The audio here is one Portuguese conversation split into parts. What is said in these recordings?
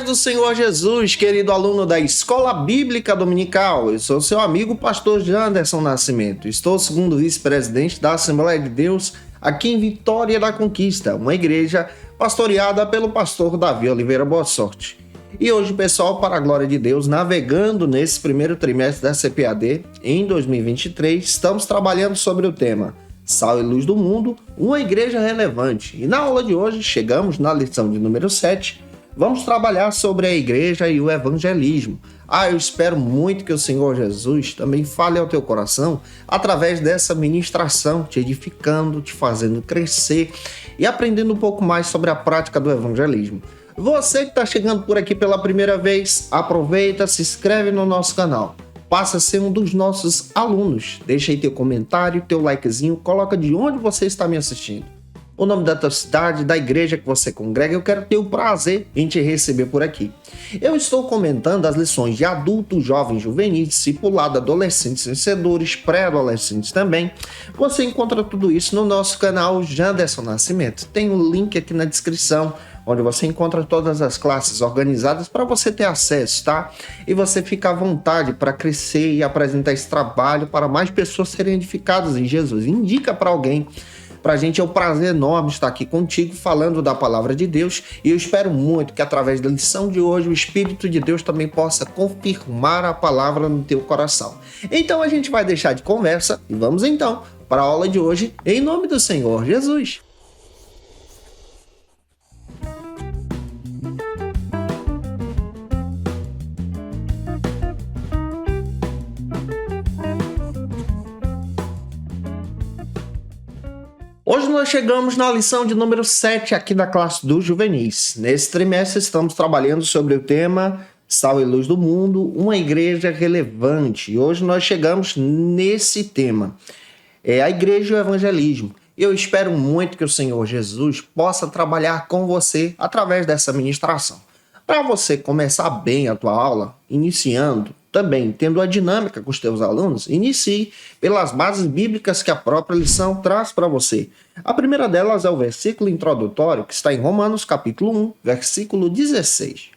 do Senhor Jesus, querido aluno da Escola Bíblica Dominical. Eu sou seu amigo, pastor Janderson Nascimento. Estou segundo vice-presidente da Assembleia de Deus aqui em Vitória da Conquista, uma igreja pastoreada pelo pastor Davi Oliveira Boa Sorte. E hoje, pessoal, para a glória de Deus, navegando nesse primeiro trimestre da CPAD, em 2023, estamos trabalhando sobre o tema Sal e Luz do Mundo, uma igreja relevante. E na aula de hoje, chegamos na lição de número 7, vamos trabalhar sobre a igreja e o evangelismo. Eu espero muito que o Senhor Jesus também fale ao teu coração através dessa ministração, te edificando, te fazendo crescer e aprendendo um pouco mais sobre a prática do evangelismo. Você que está chegando por aqui pela primeira vez, aproveita, se inscreve no nosso canal. Passa a ser um dos nossos alunos. Deixa aí teu comentário, teu likezinho, coloca de onde você está me assistindo. O nome da tua cidade, da igreja que você congrega, eu quero ter o prazer em te receber por aqui. Eu estou comentando as lições de adultos, jovens, juvenis, discipulado, adolescentes, vencedores, pré-adolescentes também. Você encontra tudo isso no nosso canal Janderson Nascimento. Tem um link aqui na descrição, onde você encontra todas as classes organizadas para você ter acesso, tá? E você fica à vontade para crescer e apresentar esse trabalho para mais pessoas serem edificadas em Jesus. Indica para alguém. Para a gente é um prazer enorme estar aqui contigo falando da palavra de Deus, e eu espero muito que através da lição de hoje o Espírito de Deus também possa confirmar a palavra no teu coração. Então a gente vai deixar de conversa e vamos então para a aula de hoje em nome do Senhor Jesus. Hoje nós chegamos na lição de número 7 aqui da classe dos juvenis. Nesse trimestre estamos trabalhando sobre o tema Sal e Luz do Mundo, uma igreja relevante. E hoje nós chegamos nesse tema, a igreja e o evangelismo. Eu espero muito que o Senhor Jesus possa trabalhar com você através dessa ministração. Para você começar bem a tua aula, iniciando, também tendo a dinâmica com os teus alunos, inicie pelas bases bíblicas que a própria lição traz para você. A primeira delas é o versículo introdutório, que está em Romanos capítulo 1, versículo 16.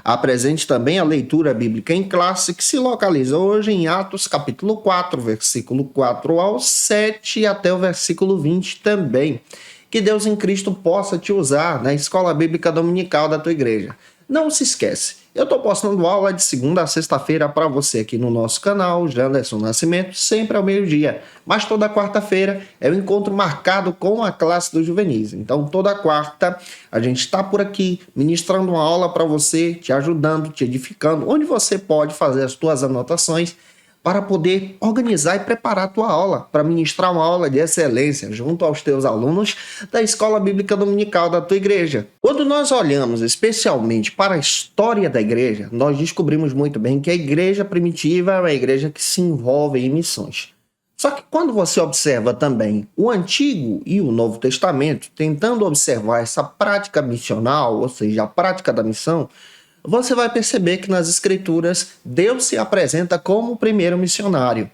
Apresente também a leitura bíblica em classe, que se localiza hoje em Atos capítulo 4, versículo 4 ao 7 até o versículo 20 também. Que Deus em Cristo possa te usar na escola bíblica dominical da tua igreja. Não se esquece, eu estou postando aula de segunda a sexta-feira para você aqui no nosso canal, Janderson Nascimento, sempre ao meio-dia. Mas toda quarta-feira é o encontro marcado com a classe dos juvenis. Então toda quarta a gente está por aqui ministrando uma aula para você, te ajudando, te edificando, onde você pode fazer as tuas anotações para poder organizar e preparar a tua aula, para ministrar uma aula de excelência junto aos teus alunos da Escola Bíblica Dominical da tua igreja. Quando nós olhamos especialmente para a história da igreja, nós descobrimos muito bem que a igreja primitiva é uma igreja que se envolve em missões. Só que quando você observa também o Antigo e o Novo Testamento, tentando observar essa prática missional, ou seja, a prática da missão, você vai perceber que nas Escrituras Deus se apresenta como o primeiro missionário.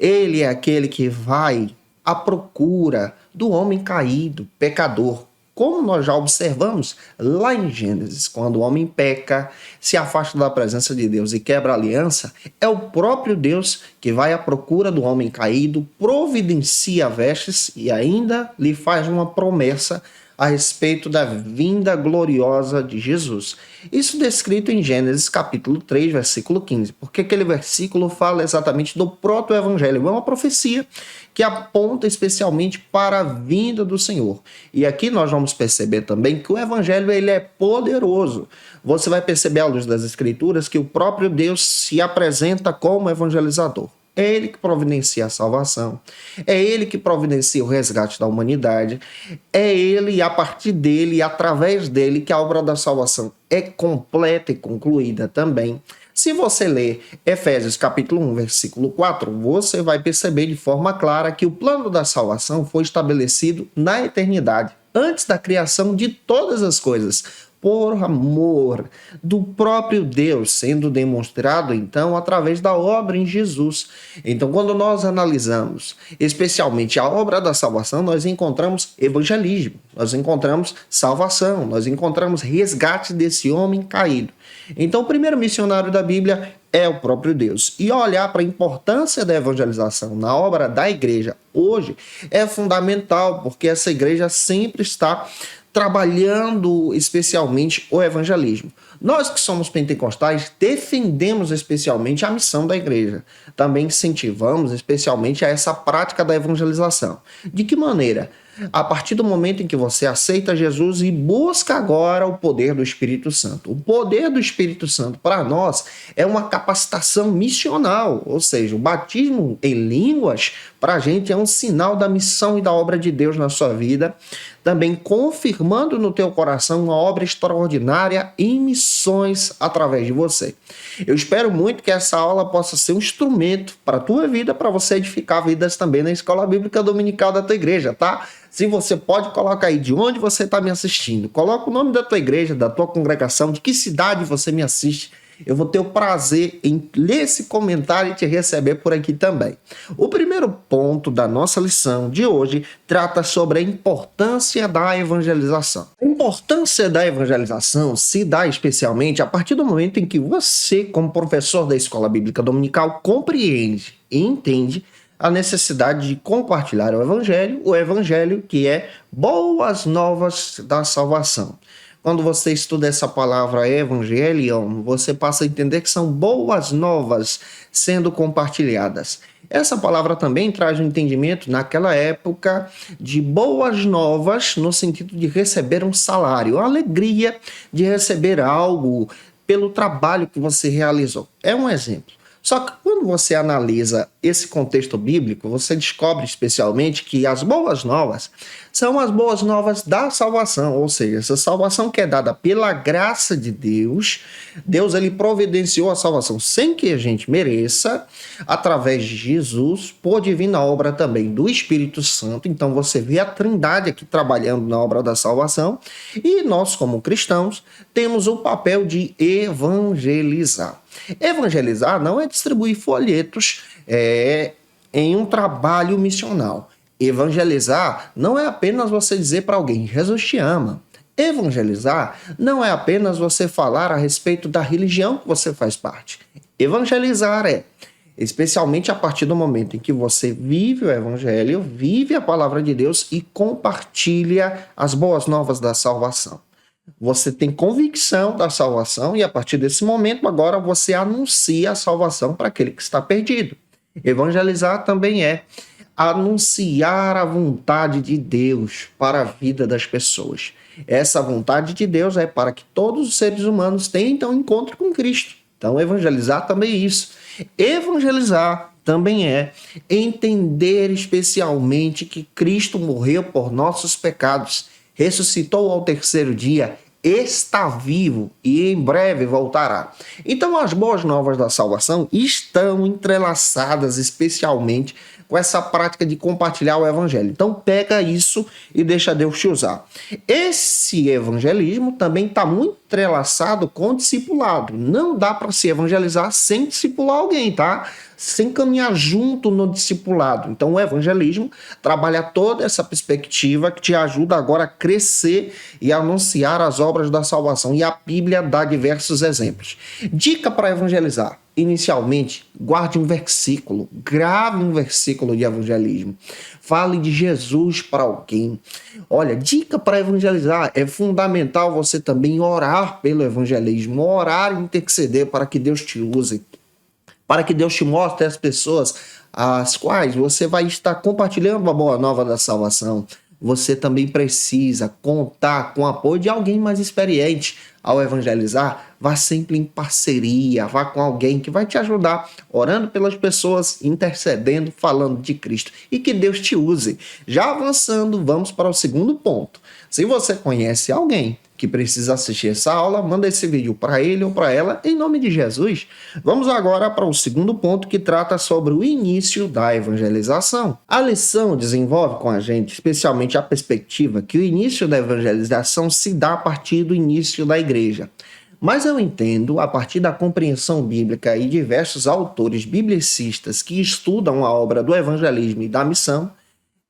Ele é aquele que vai à procura do homem caído, pecador. Como nós já observamos lá em Gênesis, quando o homem peca, se afasta da presença de Deus e quebra a aliança, é o próprio Deus que vai à procura do homem caído, providencia vestes e ainda lhe faz uma promessa a respeito da vinda gloriosa de Jesus. Isso descrito em Gênesis capítulo 3, versículo 15, porque aquele versículo fala exatamente do proto-evangelho, é uma profecia que aponta especialmente para a vinda do Senhor. E aqui nós vamos perceber também que o evangelho ele é poderoso. Você vai perceber à luz das Escrituras que o próprio Deus se apresenta como evangelizador. É Ele que providencia a salvação, é Ele que providencia o resgate da humanidade, é Ele e a partir dele e através dele que a obra da salvação é completa e concluída também. Se você ler Efésios capítulo 1, versículo 4, você vai perceber de forma clara que o plano da salvação foi estabelecido na eternidade, antes da criação de todas as coisas, por amor do próprio Deus, sendo demonstrado então através da obra em Jesus. Então, quando nós analisamos especialmente a obra da salvação, nós encontramos evangelismo, nós encontramos salvação, nós encontramos resgate desse homem caído. Então, o primeiro missionário da Bíblia é o próprio Deus. E olhar para a importância da evangelização na obra da igreja hoje é fundamental, porque essa igreja sempre está trabalhando especialmente o evangelismo. Nós que somos pentecostais defendemos especialmente a missão da igreja. Também incentivamos especialmente a essa prática da evangelização. De que maneira? A partir do momento em que você aceita Jesus e busca agora o poder do Espírito Santo. O poder do Espírito Santo para nós é uma capacitação missional, ou seja, o batismo em línguas para a gente é um sinal da missão e da obra de Deus na sua vida, também confirmando no teu coração uma obra extraordinária em missões através de você. Eu espero muito que essa aula possa ser um instrumento para a tua vida, para você edificar vidas também na Escola Bíblica Dominical da tua igreja, tá? Se você pode, coloca aí de onde você está me assistindo. Coloca o nome da tua igreja, da tua congregação, de que cidade você me assiste. Eu vou ter o prazer em ler esse comentário e te receber por aqui também. O primeiro ponto da nossa lição de hoje trata sobre a importância da evangelização. A importância da evangelização se dá especialmente a partir do momento em que você, como professor da Escola Bíblica Dominical, compreende e entende a necessidade de compartilhar o evangelho que é boas novas da salvação. Quando você estuda essa palavra evangelion, você passa a entender que são boas novas sendo compartilhadas. Essa palavra também traz um entendimento naquela época de boas novas no sentido de receber um salário, a alegria de receber algo pelo trabalho que você realizou. É um exemplo. Só que quando você analisa esse contexto bíblico, você descobre especialmente que as boas novas são as boas novas da salvação, ou seja, essa salvação que é dada pela graça de Deus. Deus ele providenciou a salvação sem que a gente mereça, através de Jesus, por divina obra também do Espírito Santo. Então você vê a Trindade aqui trabalhando na obra da salvação, e nós como cristãos temos o papel de evangelizar. Evangelizar não é distribuir folhetos em um trabalho missional. Evangelizar não é apenas você dizer para alguém, Jesus te ama. Evangelizar não é apenas você falar a respeito da religião que você faz parte. Evangelizar especialmente a partir do momento em que você vive o evangelho, vive a palavra de Deus e compartilha as boas novas da salvação. Você tem convicção da salvação e a partir desse momento agora você anuncia a salvação para aquele que está perdido. Evangelizar também é anunciar a vontade de Deus para a vida das pessoas. Essa vontade de Deus é para que todos os seres humanos tenham então encontro com Cristo. Então evangelizar também é isso. Evangelizar também é entender especialmente que Cristo morreu por nossos pecados, ressuscitou ao terceiro dia, está vivo e em breve voltará. Então as boas novas da salvação estão entrelaçadas especialmente com essa prática de compartilhar o evangelho. Então pega isso e deixa Deus te usar. Esse evangelismo também está muito entrelaçado com o discipulado. Não dá para se evangelizar sem discipular alguém, tá? Sem caminhar junto no discipulado. Então o evangelismo trabalha toda essa perspectiva que te ajuda agora a crescer e a anunciar as obras da salvação. E a Bíblia dá diversos exemplos. Dica para evangelizar. Inicialmente, guarde um versículo, grave um versículo de evangelismo. Fale de Jesus para alguém. Olha, dica para evangelizar, é fundamental você também orar pelo evangelismo, orar e interceder para que Deus te use, para que Deus te mostre as pessoas às quais você vai estar compartilhando a boa nova da salvação. Você também precisa contar com o apoio de alguém mais experiente. Ao evangelizar, vá sempre em parceria, vá com alguém que vai te ajudar, orando pelas pessoas, intercedendo, falando de Cristo. E que Deus te use. Já avançando, vamos para o segundo ponto. Se você conhece alguém que precisa assistir essa aula, manda esse vídeo para ele ou para ela, em nome de Jesus. Vamos agora para o segundo ponto, que trata sobre o início da evangelização. A lição desenvolve com a gente, especialmente a perspectiva que o início da evangelização se dá a partir do início da igreja. Mas eu entendo, a partir da compreensão bíblica e diversos autores biblicistas que estudam a obra do evangelismo e da missão,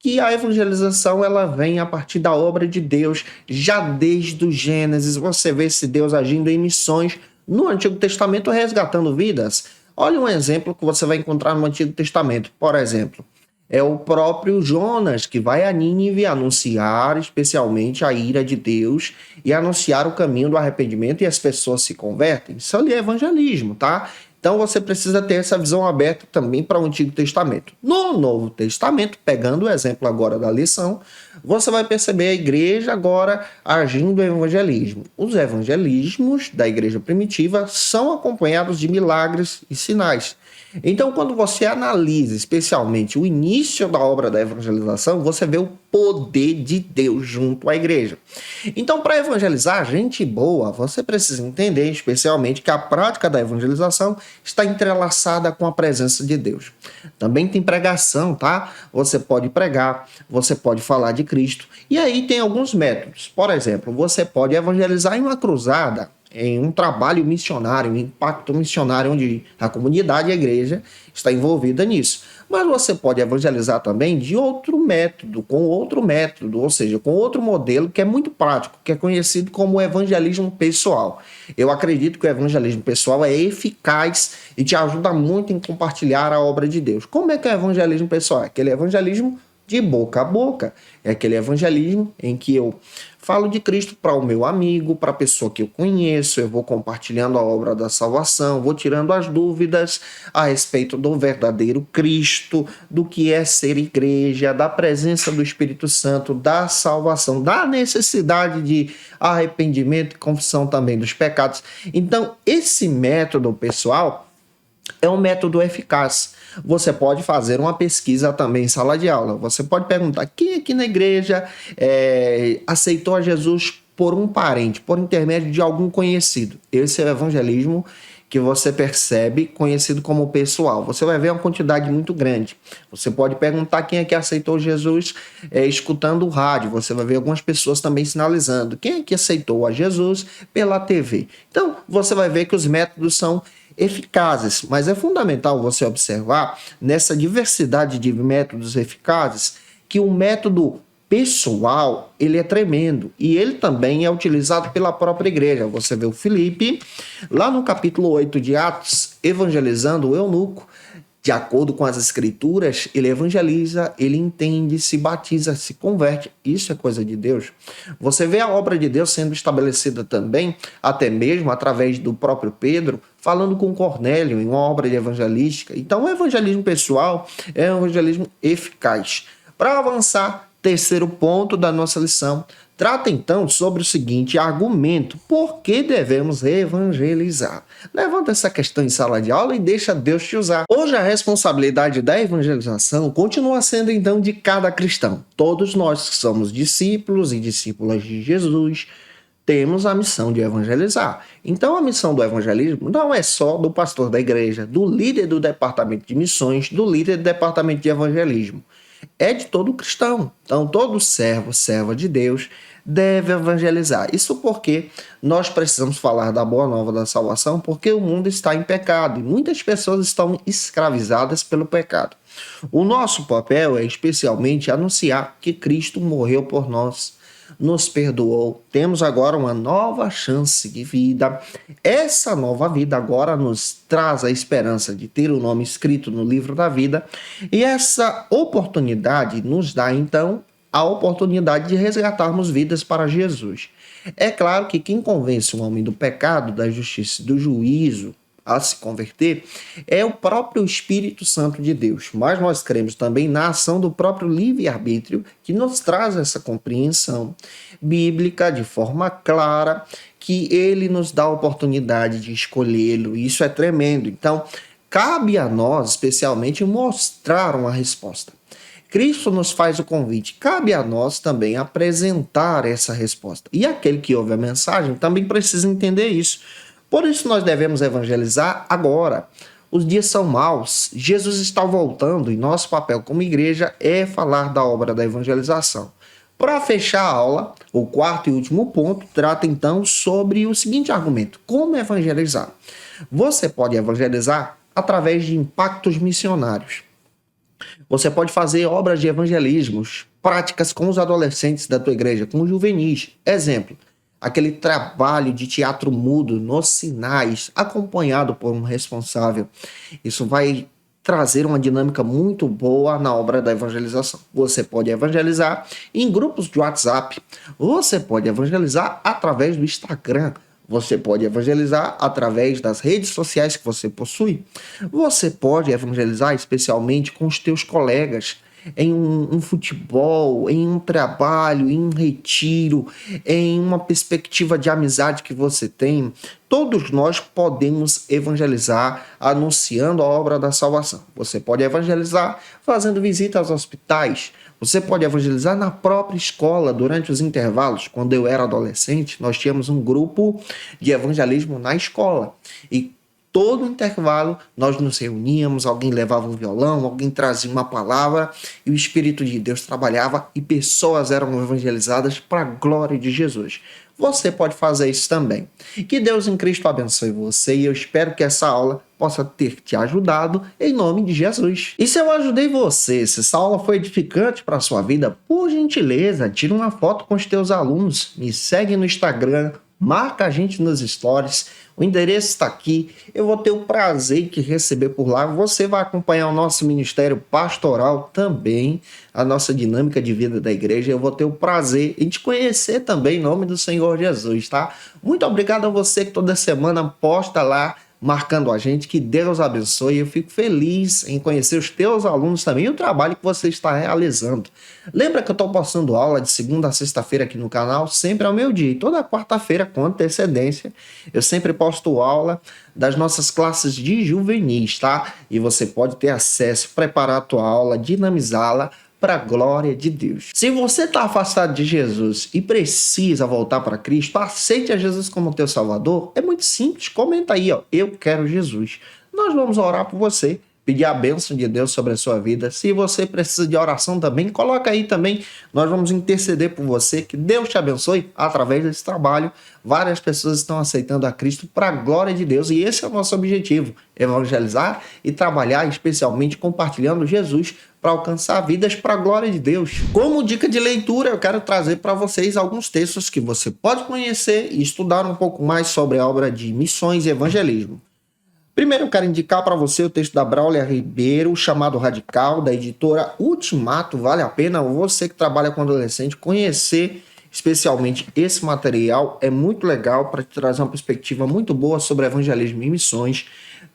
que a evangelização ela vem a partir da obra de Deus, já desde o Gênesis. Você vê esse Deus agindo em missões no Antigo Testamento, resgatando vidas. Olha um exemplo que você vai encontrar no Antigo Testamento, por exemplo. É o próprio Jonas, que vai a Nínive anunciar especialmente a ira de Deus e anunciar o caminho do arrependimento, e as pessoas se convertem. Isso ali é evangelismo, tá? Então você precisa ter essa visão aberta também para o Antigo Testamento. No Novo Testamento, pegando o exemplo agora da lição, você vai perceber a igreja agora agindo em evangelismo. Os evangelismos da igreja primitiva são acompanhados de milagres e sinais. Então, quando você analisa especialmente o início da obra da evangelização, você vê o poder de Deus junto à igreja. Então, para evangelizar gente boa, você precisa entender especialmente que a prática da evangelização está entrelaçada com a presença de Deus. Também tem pregação, tá? Você pode pregar, você pode falar de Cristo. E aí tem alguns métodos. Por exemplo, você pode evangelizar em uma cruzada, em um trabalho missionário, um impacto missionário, onde a comunidade e a igreja está envolvida nisso. Mas você pode evangelizar também de outro método, ou seja, com outro modelo que é muito prático, que é conhecido como evangelismo pessoal. Eu acredito que o evangelismo pessoal é eficaz e te ajuda muito em compartilhar a obra de Deus. Como é que é o evangelismo pessoal? É aquele evangelismo de boca a boca. É aquele evangelismo em que eu falo de Cristo para o meu amigo, para a pessoa que eu conheço, eu vou compartilhando a obra da salvação, vou tirando as dúvidas a respeito do verdadeiro Cristo, do que é ser igreja, da presença do Espírito Santo, da salvação, da necessidade de arrependimento e confissão também dos pecados. Então, esse método pessoal é um método eficaz. Você pode fazer uma pesquisa também em sala de aula. Você pode perguntar quem aqui na igreja aceitou a Jesus por um parente, por intermédio de algum conhecido. Esse é o evangelismo que você percebe conhecido como pessoal. Você vai ver uma quantidade muito grande. Você pode perguntar quem é que aceitou Jesus escutando o rádio. Você vai ver algumas pessoas também sinalizando quem é que aceitou a Jesus pela TV. Então, você vai ver que os métodos são eficazes, mas é fundamental você observar nessa diversidade de métodos eficazes que o método pessoal ele é tremendo e ele também é utilizado pela própria igreja. Você vê o Filipe lá no capítulo 8 de Atos evangelizando o eunuco. De acordo com as escrituras, ele evangeliza, ele entende, se batiza, se converte. Isso é coisa de Deus. Você vê a obra de Deus sendo estabelecida também, até mesmo através do próprio Pedro, falando com Cornélio em uma obra de evangelística. Então, o evangelismo pessoal é um evangelismo eficaz. Para avançar, terceiro ponto da nossa lição, trata então sobre o seguinte argumento: por que devemos evangelizar? Levanta essa questão em sala de aula e deixa Deus te usar. Hoje a responsabilidade da evangelização continua sendo então de cada cristão. Todos nós que somos discípulos e discípulas de Jesus temos a missão de evangelizar. Então a missão do evangelismo não é só do pastor da igreja, do líder do departamento de missões, do líder do departamento de evangelismo. É de todo cristão. Então todo servo, serva de Deus deve evangelizar. Isso porque nós precisamos falar da boa nova da salvação, porque o mundo está em pecado e muitas pessoas estão escravizadas pelo pecado. O nosso papel é especialmente anunciar que Cristo morreu por nós, nos perdoou, temos agora uma nova chance de vida. Essa nova vida agora nos traz a esperança de ter o nome escrito no livro da vida, e essa oportunidade nos dá então a oportunidade de resgatarmos vidas para Jesus. É claro que quem convence um homem do pecado, da justiça e do juízo a se converter é o próprio Espírito Santo de Deus. Mas nós cremos também na ação do próprio livre-arbítrio, que nos traz essa compreensão bíblica de forma clara, que ele nos dá a oportunidade de escolhê-lo. Isso é tremendo. Então, cabe a nós, especialmente, mostrar uma resposta. Cristo nos faz o convite. Cabe a nós também apresentar essa resposta. E aquele que ouve a mensagem também precisa entender isso. Por isso nós devemos evangelizar agora. Os dias são maus, Jesus está voltando e nosso papel como igreja é falar da obra da evangelização. Para fechar a aula, o quarto e último ponto trata então sobre o seguinte argumento: como evangelizar? Você pode evangelizar através de impactos missionários. Você pode fazer obras de evangelismos, práticas com os adolescentes da tua igreja, com os juvenis. Exemplo, aquele trabalho de teatro mudo nos sinais, acompanhado por um responsável. Isso vai trazer uma dinâmica muito boa na obra da evangelização. Você pode evangelizar em grupos de WhatsApp. Você pode evangelizar através do Instagram. Você pode evangelizar através das redes sociais que você possui. Você pode evangelizar especialmente com os teus colegas, em um futebol, em um trabalho, em um retiro, em uma perspectiva de amizade que você tem. Todos nós podemos evangelizar anunciando a obra da salvação. Você pode evangelizar fazendo visita aos hospitais. Você pode evangelizar na própria escola durante os intervalos. Quando eu era adolescente, nós tínhamos um grupo de evangelismo na escola. E todo intervalo nós nos reuníamos, alguém levava um violão, alguém trazia uma palavra e o Espírito de Deus trabalhava e pessoas eram evangelizadas para a glória de Jesus. Você pode fazer isso também. Que Deus em Cristo abençoe você e eu espero que essa aula possa ter te ajudado em nome de Jesus. E se eu ajudei você, se essa aula foi edificante para a sua vida, por gentileza, tira uma foto com os teus alunos, me segue no Instagram, marca a gente nos stories, o endereço está aqui, eu vou ter o prazer de receber por lá, você vai acompanhar o nosso ministério pastoral também, a nossa dinâmica de vida da igreja, eu vou ter o prazer em te conhecer também em nome do Senhor Jesus, tá? Muito obrigado a você que toda semana posta lá, marcando a gente, que Deus abençoe. Eu fico feliz em conhecer os teus alunos também e o trabalho que você está realizando. Lembra que eu estou postando aula de segunda a sexta-feira aqui no canal, sempre ao meio-dia, e toda quarta-feira com antecedência. Eu sempre posto aula das nossas classes de juvenis, tá? E você pode ter acesso, preparar a tua aula, dinamizá-la para a glória de Deus. Se você está afastado de Jesus e precisa voltar para Cristo, aceite a Jesus como teu Salvador. É muito simples, comenta aí, ó, eu quero Jesus. Nós vamos orar por você, pedir a bênção de Deus sobre a sua vida. Se você precisa de oração também, coloca aí também. Nós vamos interceder por você, que Deus te abençoe através desse trabalho. Várias pessoas estão aceitando a Cristo para a glória de Deus e esse é o nosso objetivo, evangelizar e trabalhar especialmente compartilhando Jesus para alcançar vidas para a glória de Deus. Como dica de leitura, eu quero trazer para vocês alguns textos que você pode conhecer e estudar um pouco mais sobre a obra de missões e evangelismo. Primeiro eu quero indicar para você o texto da Braulia Ribeiro, chamado Radical, da editora Ultimato. Vale a pena você que trabalha com adolescente conhecer especialmente esse material. É muito legal para te trazer uma perspectiva muito boa sobre evangelismo e missões.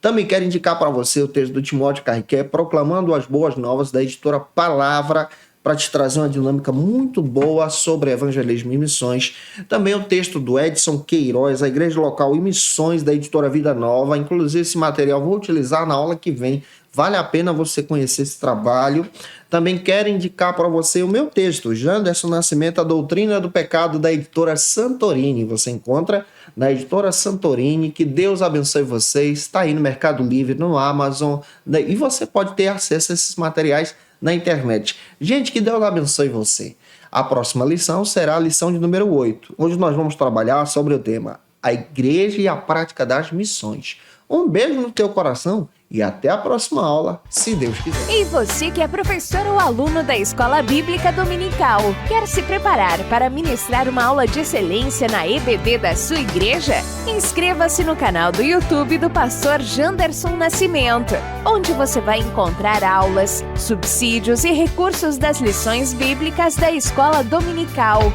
Também quero indicar para você o texto do Timóteo Carriquet, Proclamando as Boas Novas, da editora Palavra, para te trazer uma dinâmica muito boa sobre evangelismo e missões. Também o texto do Edson Queiroz, A Igreja Local e Missões, da editora Vida Nova. Inclusive, esse material vou utilizar na aula que vem. Vale a pena você conhecer esse trabalho. Também quero indicar para você o meu texto, Janderson Nascimento, A Doutrina do Pecado, da editora Santorini. Você encontra na editora Santorini. Que Deus abençoe vocês. Está aí no Mercado Livre, no Amazon. E você pode ter acesso a esses materiais na internet. Gente, que Deus abençoe você. A próxima lição será a lição de número 8, onde nós vamos trabalhar sobre o tema A Igreja e a Prática das Missões. Um beijo no teu coração e até a próxima aula, se Deus quiser. E você que é professor ou aluno da Escola Bíblica Dominical, quer se preparar para ministrar uma aula de excelência na EBD da sua igreja? Inscreva-se no canal do YouTube do pastor Janderson Nascimento, onde você vai encontrar aulas, subsídios e recursos das lições bíblicas da Escola Dominical.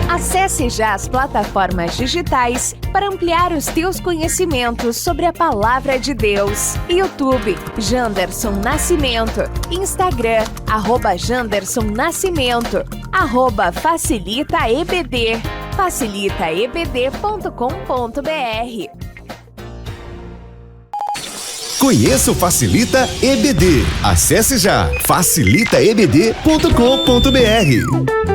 Acesse já as plataformas digitais para ampliar os teus conhecimentos sobre a Palavra de Deus. YouTube, Janderson Nascimento. Instagram, @Janderson Nascimento. @FacilitaEBD. facilitaebd.com.br. Conheça o Facilita EBD. Acesse já facilitaebd.com.br.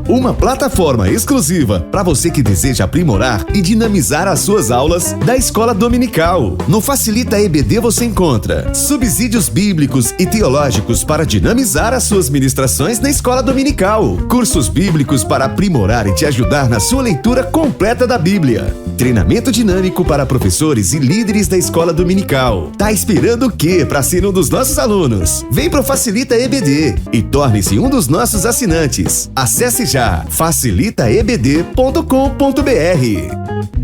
Uma plataforma exclusiva para você que deseja aprimorar e dinamizar as suas aulas da Escola Dominical. No Facilita EBD você encontra subsídios bíblicos e teológicos para dinamizar as suas ministrações na Escola Dominical, cursos bíblicos para aprimorar e te ajudar na sua leitura completa da Bíblia, treinamento dinâmico para professores e líderes da Escola Dominical. Tá esperando o quê para ser um dos nossos alunos? Vem pro Facilita EBD e torne-se um dos nossos assinantes. Acesse já facilitaebd.com.br.